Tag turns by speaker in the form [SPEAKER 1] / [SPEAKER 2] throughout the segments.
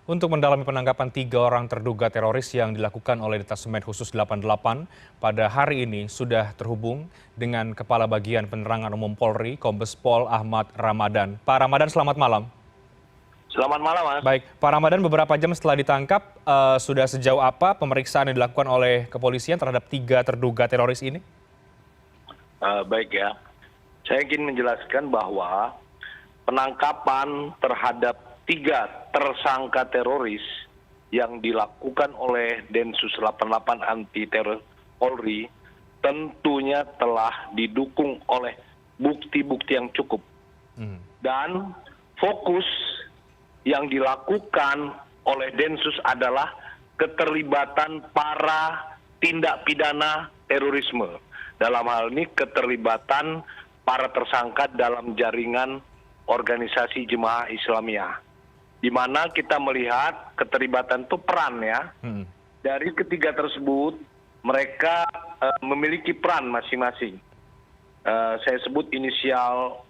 [SPEAKER 1] Untuk mendalami penangkapan 3 orang terduga teroris yang dilakukan oleh Detasemen Khusus 88 pada hari ini sudah terhubung dengan Kepala Bagian Penerangan Umum Polri, Kombes Pol Ahmad Ramadan. Pak Ramadan, selamat malam.
[SPEAKER 2] Selamat malam, Mas.
[SPEAKER 1] Baik, Pak Ramadan, beberapa jam setelah ditangkap, sudah sejauh apa pemeriksaan yang dilakukan oleh kepolisian terhadap 3 terduga teroris ini?
[SPEAKER 2] Baik ya, saya ingin menjelaskan bahwa penangkapan terhadap 3 tersangka teroris yang dilakukan oleh Densus 88 Anti Teror Polri tentunya telah didukung oleh bukti-bukti yang cukup. Dan fokus yang dilakukan oleh Densus adalah keterlibatan para tindak pidana terorisme. Dalam hal ini keterlibatan para tersangka dalam jaringan organisasi Jemaah Islamiyah. Di mana kita melihat keterlibatan itu peran ya. Dari ketiga tersebut, mereka memiliki peran masing-masing. Saya sebut inisial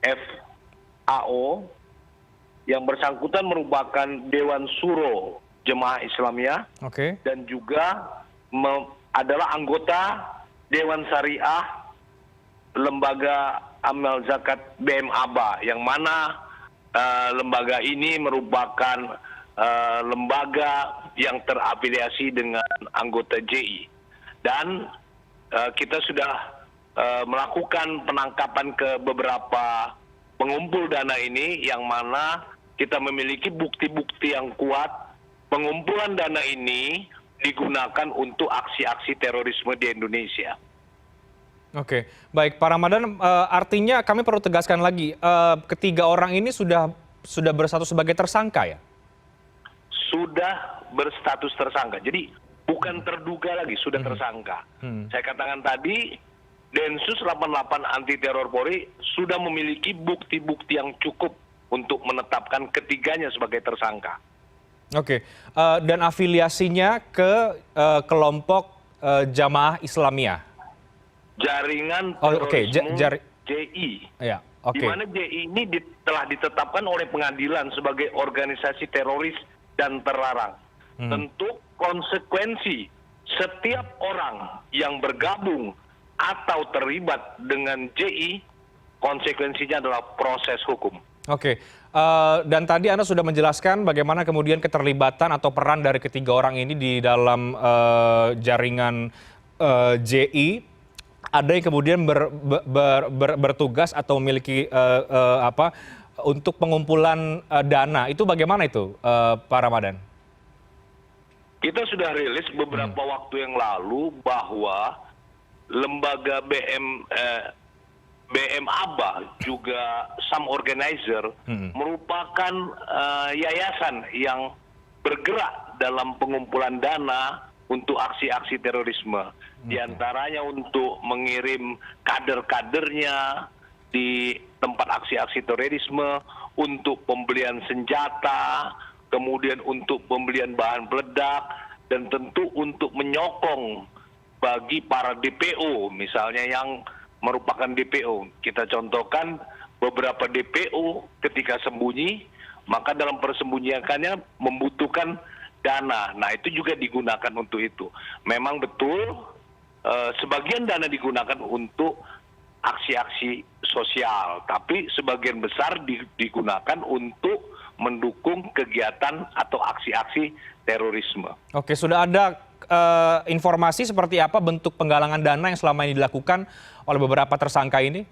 [SPEAKER 2] FAO, yang bersangkutan merupakan Dewan Suro Jemaah Islamiyah, dan juga adalah anggota Dewan Syariah Lembaga Amal Zakat BM Aba, yang mana lembaga ini merupakan lembaga yang terafiliasi dengan anggota JI. Dan kita sudah melakukan penangkapan ke beberapa pengumpul dana ini, yang mana kita memiliki bukti-bukti yang kuat pengumpulan dana ini digunakan untuk aksi-aksi terorisme di Indonesia.
[SPEAKER 1] Oke, baik Pak Ramadan, artinya kami perlu tegaskan lagi, ketiga orang ini sudah berstatus sebagai tersangka ya?
[SPEAKER 2] Sudah berstatus tersangka, jadi bukan terduga lagi, sudah tersangka. Saya katakan tadi, Densus 88 Anti Teror Polri sudah memiliki bukti-bukti yang cukup untuk menetapkan ketiganya sebagai tersangka.
[SPEAKER 1] Oke, dan afiliasinya ke kelompok Jamaah Islamiyah?
[SPEAKER 2] Jaringan terorisme JI,
[SPEAKER 1] ya,
[SPEAKER 2] di mana JI ini telah ditetapkan oleh pengadilan sebagai organisasi teroris dan terlarang. Tentu konsekuensi setiap orang yang bergabung atau terlibat dengan JI, konsekuensinya adalah proses hukum.
[SPEAKER 1] Oke, dan tadi Anda sudah menjelaskan bagaimana kemudian keterlibatan atau peran dari ketiga orang ini di dalam jaringan JI. Ada yang kemudian bertugas atau memiliki untuk pengumpulan dana. Itu bagaimana itu, Pak Ramadan?
[SPEAKER 2] Kita sudah rilis beberapa waktu yang lalu bahwa lembaga BM Aba juga Sam Organizer merupakan yayasan yang bergerak dalam pengumpulan dana untuk aksi-aksi terorisme. Di antaranya untuk mengirim kader-kadernya di tempat aksi-aksi terorisme, untuk pembelian senjata, kemudian untuk pembelian bahan peledak, dan tentu untuk menyokong bagi para DPO, misalnya yang merupakan DPO. Kita contohkan beberapa DPO ketika sembunyi, maka dalam persembunyiannya membutuhkan dana. Nah, itu juga digunakan untuk itu. Memang betul sebagian dana digunakan untuk aksi-aksi sosial, tapi sebagian besar digunakan untuk mendukung kegiatan atau aksi-aksi terorisme.
[SPEAKER 1] Oke, sudah ada informasi seperti apa bentuk penggalangan dana yang selama ini dilakukan oleh beberapa tersangka ini?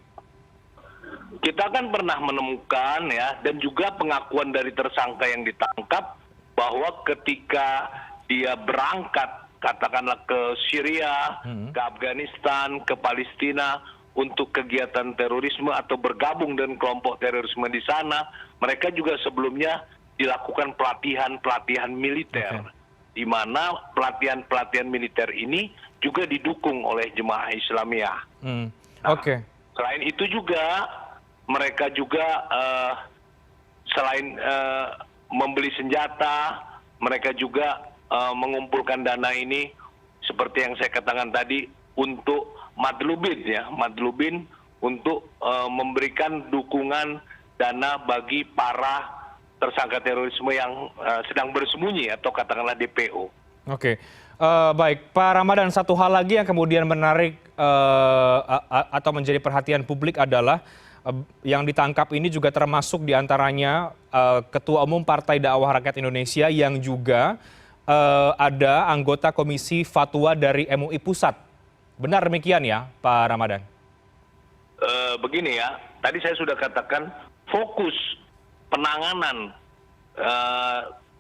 [SPEAKER 2] Kita kan pernah menemukan ya, dan juga pengakuan dari tersangka yang ditangkap, bahwa ketika dia berangkat katakanlah ke Syria, ke Afghanistan, ke Palestina untuk kegiatan terorisme atau bergabung dengan kelompok terorisme di sana, mereka juga sebelumnya dilakukan pelatihan militer, di mana pelatihan militer ini juga didukung oleh Jemaah Islamiyah. Selain itu juga mereka juga selain membeli senjata, mereka juga mengumpulkan dana ini seperti yang saya katakan tadi untuk madlubin untuk memberikan dukungan dana bagi para tersangka terorisme yang sedang bersembunyi atau katakanlah DPO.
[SPEAKER 1] Oke, baik Pak Ramadan, satu hal lagi yang kemudian menarik atau menjadi perhatian publik adalah yang ditangkap ini juga termasuk diantaranya Ketua Umum Partai Dakwah Rakyat Indonesia yang juga ada anggota Komisi Fatwa dari MUI Pusat. Benar demikian ya Pak Ramadan?
[SPEAKER 2] Begini ya, tadi saya sudah katakan fokus penanganan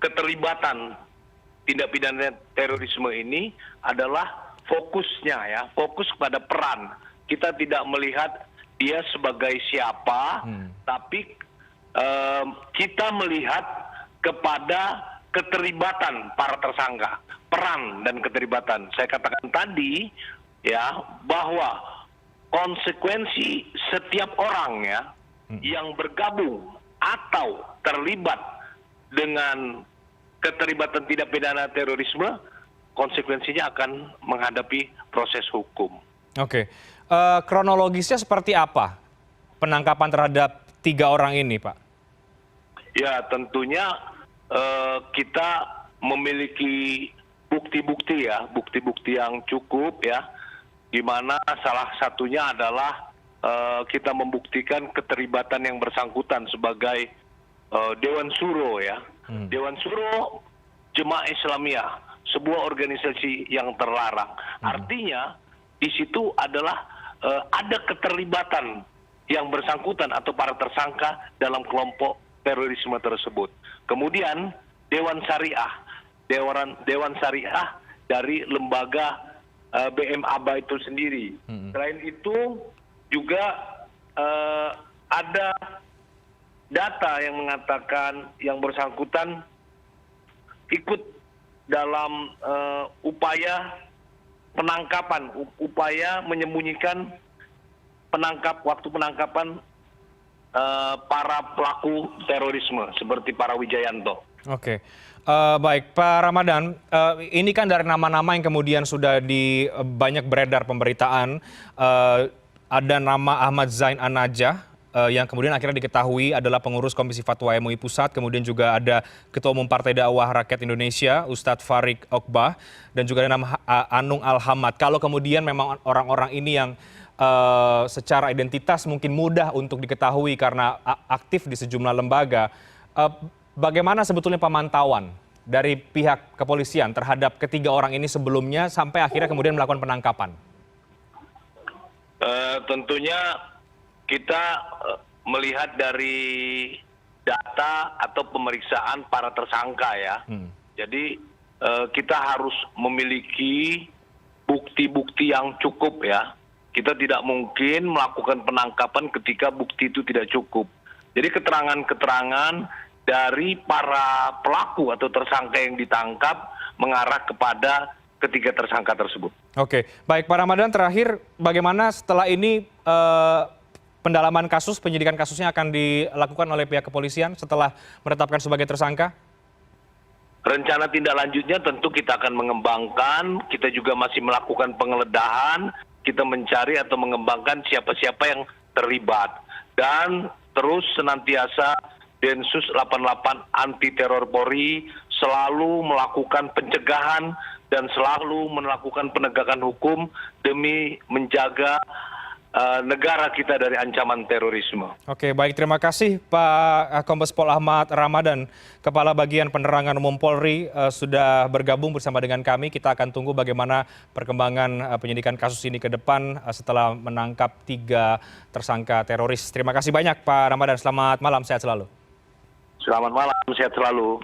[SPEAKER 2] keterlibatan tindak pidana terorisme ini adalah fokusnya ya, fokus pada peran. Kita tidak melihat dia sebagai siapa, tapi kita melihat kepada keterlibatan para tersangka, peran dan keterlibatan. Saya katakan tadi ya bahwa konsekuensi setiap orang ya yang bergabung atau terlibat dengan keterlibatan tindak pidana terorisme, konsekuensinya akan menghadapi proses hukum.
[SPEAKER 1] Oke, kronologisnya seperti apa penangkapan terhadap 3 orang ini, Pak?
[SPEAKER 2] Ya, tentunya kita memiliki bukti-bukti ya, bukti-bukti yang cukup ya, di mana salah satunya adalah kita membuktikan keterlibatan yang bersangkutan sebagai Dewan Suro ya. Dewan Suro Jemaah Islamiyah, sebuah organisasi yang terlarang. Artinya di situ adalah ada keterlibatan yang bersangkutan atau para tersangka dalam kelompok terorisme tersebut. Kemudian Dewan Syariah, Dewan Syariah dari lembaga BM-ABA itu sendiri. Selain itu juga ada data yang mengatakan yang bersangkutan ikut dalam upaya penangkapan, upaya menyembunyikan waktu penangkapan para pelaku terorisme seperti para Wijayanto.
[SPEAKER 1] Oke, baik Pak Ramadan, ini kan dari nama-nama yang kemudian sudah banyak beredar pemberitaan, ada nama Ahmad Zain An-Najah, yang kemudian akhirnya diketahui adalah pengurus Komisi Fatwa MUI Pusat, kemudian juga ada Ketua Umum Partai Dakwah Rakyat Indonesia, Ustadz Farik Okbah, dan juga ada nama Anung Al-Hamad. Kalau kemudian memang orang-orang ini yang secara identitas mungkin mudah untuk diketahui karena aktif di sejumlah lembaga, bagaimana sebetulnya pemantauan dari pihak kepolisian terhadap ketiga orang ini sebelumnya sampai akhirnya kemudian melakukan penangkapan?
[SPEAKER 2] Tentunya kita melihat dari data atau pemeriksaan para tersangka ya. Jadi kita harus memiliki bukti-bukti yang cukup ya. Kita tidak mungkin melakukan penangkapan ketika bukti itu tidak cukup. Jadi keterangan-keterangan dari para pelaku atau tersangka yang ditangkap mengarah kepada ketiga tersangka tersebut.
[SPEAKER 1] Oke, baik Pak Ramadan, terakhir bagaimana setelah ini pendalaman kasus, penyidikan kasusnya akan dilakukan oleh pihak kepolisian setelah menetapkan sebagai tersangka?
[SPEAKER 2] Rencana tindak lanjutnya tentu kita akan mengembangkan, kita juga masih melakukan penggeledahan, kita mencari atau mengembangkan siapa-siapa yang terlibat. Dan terus senantiasa Densus 88 Anti Teror Polri selalu melakukan pencegahan dan selalu melakukan penegakan hukum demi menjaga negara kita dari ancaman terorisme.
[SPEAKER 1] Oke, baik, terima kasih Pak Kombes Pol Ahmad Ramadan, Kepala Bagian Penerangan Umum Polri, sudah bergabung bersama dengan kami. Kita akan tunggu bagaimana perkembangan penyidikan kasus ini ke depan setelah menangkap 3 tersangka teroris. Terima kasih banyak Pak Ramadan, selamat malam, sehat selalu.
[SPEAKER 2] Selamat malam, sehat selalu.